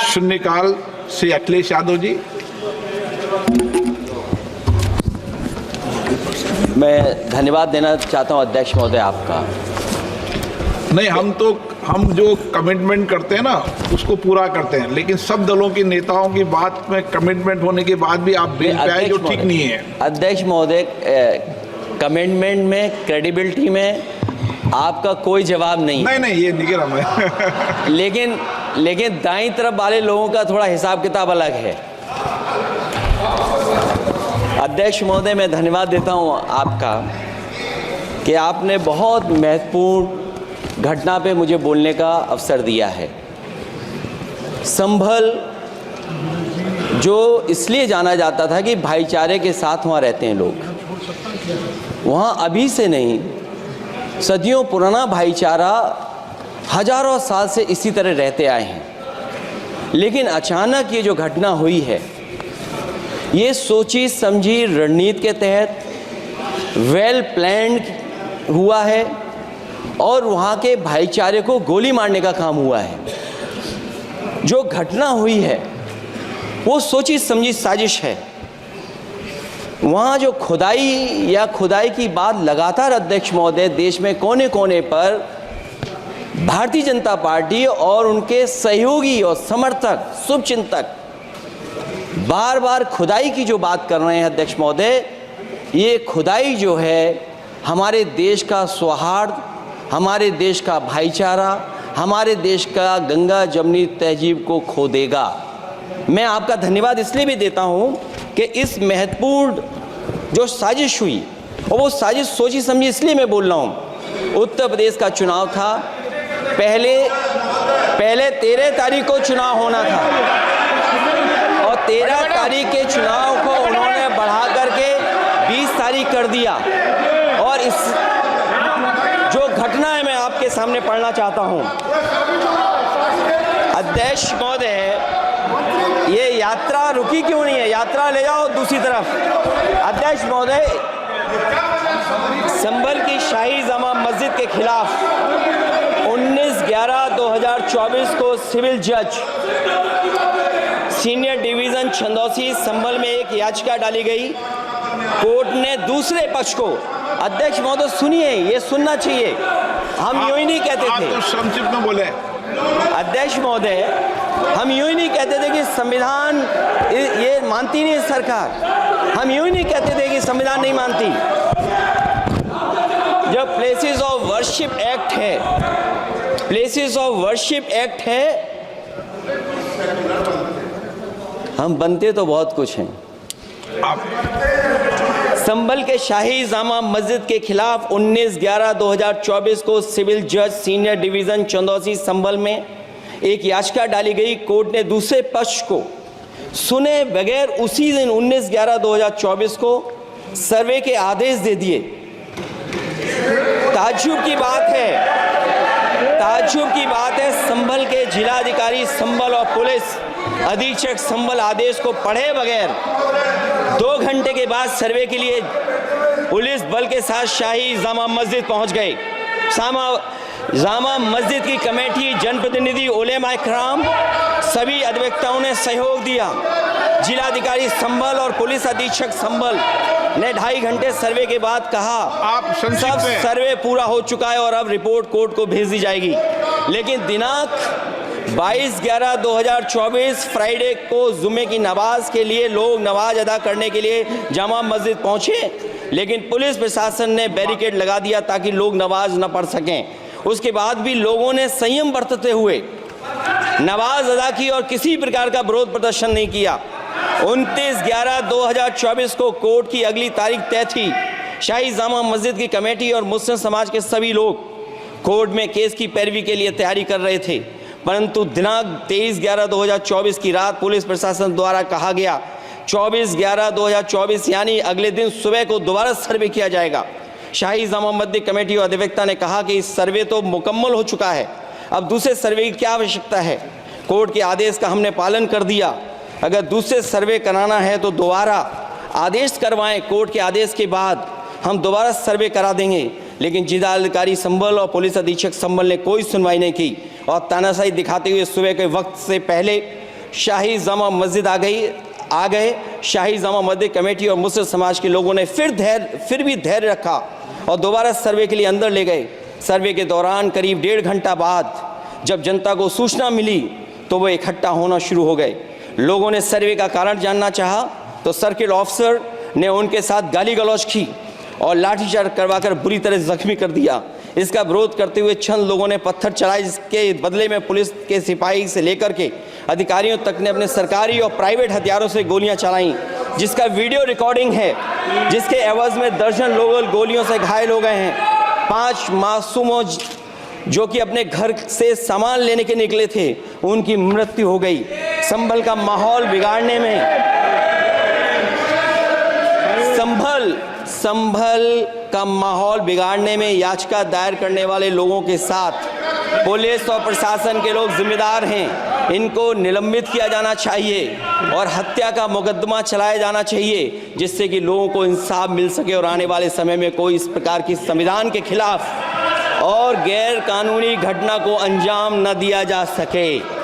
शून्यकाल से अखिलेश यादव जी। मैं धन्यवाद देना चाहता हूं अध्यक्ष महोदय आपका। नहीं, हम जो कमिटमेंट करते हैं ना उसको पूरा करते हैं, लेकिन सब दलों के नेताओं की बात में कमिटमेंट होने के बाद भी आप बेंच पे आए, जो ठीक नहीं है। अध्यक्ष महोदय, कमिटमेंट में, क्रेडिबिलिटी में आपका कोई जवाब नहीं। नहीं, ये नहीं कह रहा मैं। लेकिन दाईं तरफ वाले लोगों का थोड़ा हिसाब किताब अलग है। अध्यक्ष महोदय, मैं धन्यवाद देता हूं आपका कि आपने बहुत महत्वपूर्ण घटना पे मुझे बोलने का अवसर दिया है। संभल जो इसलिए जाना जाता था कि भाईचारे के साथ वहाँ रहते हैं लोग, वहाँ अभी से नहीं, सदियों पुराना भाईचारा हजारों साल से इसी तरह रहते आए हैं। लेकिन अचानक ये जो घटना हुई है, ये सोची समझी रणनीति के तहत वेल प्लान्ड हुआ है और वहाँ के भाईचारे को गोली मारने का काम हुआ है। जो घटना हुई है वो सोची समझी साजिश है। वहाँ जो खुदाई की बात लगातार अध्यक्ष महोदय देश में कोने कोने पर भारतीय जनता पार्टी और उनके सहयोगी और समर्थक, शुभचिंतक बार बार खुदाई की जो बात कर रहे हैं अध्यक्ष महोदय, ये खुदाई जो है हमारे देश का सौहार्द, हमारे देश का भाईचारा, हमारे देश का गंगा जमनी तहजीब को खो देगा। मैं आपका धन्यवाद इसलिए भी देता हूं कि इस महत्वपूर्ण जो साजिश हुई, और वो साजिश सोची समझी इसलिए मैं बोल रहा हूं। उत्तर प्रदेश का चुनाव था, पहले 13 तारीख को चुनाव होना था और 13 तारीख के चुनाव को उन्होंने बढ़ा करके 20 तारीख कर दिया। और इस जो घटना है मैं आपके सामने पढ़ना चाहता हूं। अध्यक्ष महोदय, ये यात्रा रुकी क्यों नहीं है? यात्रा ले जाओ दूसरी तरफ। अध्यक्ष महोदय, संभल की शाही जामा मस्जिद के खिलाफ 19/11/2024 को सिविल जज सीनियर डिवीजन छंदौसी संभल में एक याचिका डाली गई। कोर्ट ने दूसरे पक्ष को, अध्यक्ष महोदय सुनिए, ये सुनना चाहिए, हम यूं ही नहीं कहते थे। आप तो संक्षिप्त में बोले। अध्यक्ष महोदय, हम यूं ही नहीं कहते थे कि संविधान ये मानती नहीं सरकार। हम यूं ही नहीं कहते थे कि संविधान नहीं मानती। जब प्लेसेस ऑफ वर्शिप एक्ट है, प्लेसेस ऑफ वर्शिप एक्ट है, हम बनते तो बहुत कुछ हैं। संभल के शाही जामा मस्जिद के खिलाफ 19/11/2024 को सिविल जज सीनियर डिवीजन चंदौसी संभल में एक याचिका डाली गई। कोर्ट ने दूसरे पक्ष को सुने बगैर उसी दिन 19/11/2024 को सर्वे के आदेश दे दिए। ताज्जुब की बात है, संभल के जिलाधिकारी संभल और पुलिस अधीक्षक संभल आदेश को पढ़े बगैर 2 घंटे के बाद सर्वे के लिए पुलिस बल के साथ शाही जामा मस्जिद पहुंच गए। जामा मस्जिद की कमेटी, जनप्रतिनिधि, उलेमा इकराम, सभी अधिवक्ताओं ने सहयोग दिया। जिलाधिकारी संभल और पुलिस अधीक्षक संभल ने 2.5 घंटे सर्वे के बाद कहा, आप सब सर्वे पूरा हो चुका है और अब रिपोर्ट कोर्ट को भेज दी जाएगी। लेकिन दिनांक 22/11/2024 फ्राइडे को जुमे की नमाज के लिए लोग नमाज अदा करने के लिए जामा मस्जिद पहुंचे, लेकिन पुलिस प्रशासन ने बैरिकेड लगा दिया ताकि लोग नमाज न पढ़ सकें। उसके बाद भी लोगों ने संयम बरतते हुए नमाज अदा की और किसी प्रकार का विरोध प्रदर्शन नहीं किया। 29/11/2024 को कोर्ट की अगली तारीख तय थी। शाही जामा मस्जिद की कमेटी और मुस्लिम समाज के सभी लोग कोर्ट में केस की पैरवी के लिए तैयारी कर रहे थे, परंतु दिनांक 23/11/2024 की रात पुलिस प्रशासन द्वारा कहा गया 24/11/2024 यानी अगले दिन सुबह को दोबारा सर्वे किया जाएगा। शाही जामा मस्जिद कमेटी और अधिवक्ता ने कहा कि इस सर्वे तो मुकम्मल हो चुका है, अब दूसरे सर्वे की क्या आवश्यकता है? कोर्ट के आदेश का हमने पालन कर दिया। अगर दूसरे सर्वे कराना है तो दोबारा आदेश करवाएं, कोर्ट के आदेश के बाद हम दोबारा सर्वे करा देंगे। लेकिन जिलाधिकारी संभल और पुलिस अधीक्षक संभल ने कोई सुनवाई नहीं की और तानाशाही दिखाते हुए सुबह के वक्त से पहले शाही जामा मस्जिद आ गए। शाही जामा मस्जिद कमेटी और मुस्लिम समाज के लोगों ने फिर भी धैर्य रखा और दोबारा सर्वे के लिए अंदर ले गए। सर्वे के दौरान करीब 1.5 घंटा बाद जब जनता को सूचना मिली तो वो इकट्ठा होना शुरू हो गए। लोगों ने सर्वे का कारण जानना चाहा तो सर्किल ऑफिसर ने उनके साथ गाली गलौज की और लाठीचार्ज करवाकर बुरी तरह जख्मी कर दिया। इसका विरोध करते हुए चंद लोगों ने पत्थर चलाए, जिसके बदले में पुलिस के सिपाही से लेकर के अधिकारियों तक ने अपने सरकारी और प्राइवेट हथियारों से गोलियां चलाईं, जिसका वीडियो रिकॉर्डिंग है, जिसके एवज में दर्जन लोग गोलियों से घायल हो गए हैं। 5 मासूमों जो कि अपने घर से सामान लेने के निकले थे, उनकी मृत्यु हो गई। संभल का माहौल बिगाड़ने में संभल का माहौल बिगाड़ने में याचिका दायर करने वाले लोगों के साथ पुलिस और प्रशासन के लोग जिम्मेदार हैं। इनको निलंबित किया जाना चाहिए और हत्या का मुकदमा चलाया जाना चाहिए, जिससे कि लोगों को इंसाफ मिल सके और आने वाले समय में कोई इस प्रकार की संविधान के खिलाफ और गैर कानूनी घटना को अंजाम न दिया जा सके।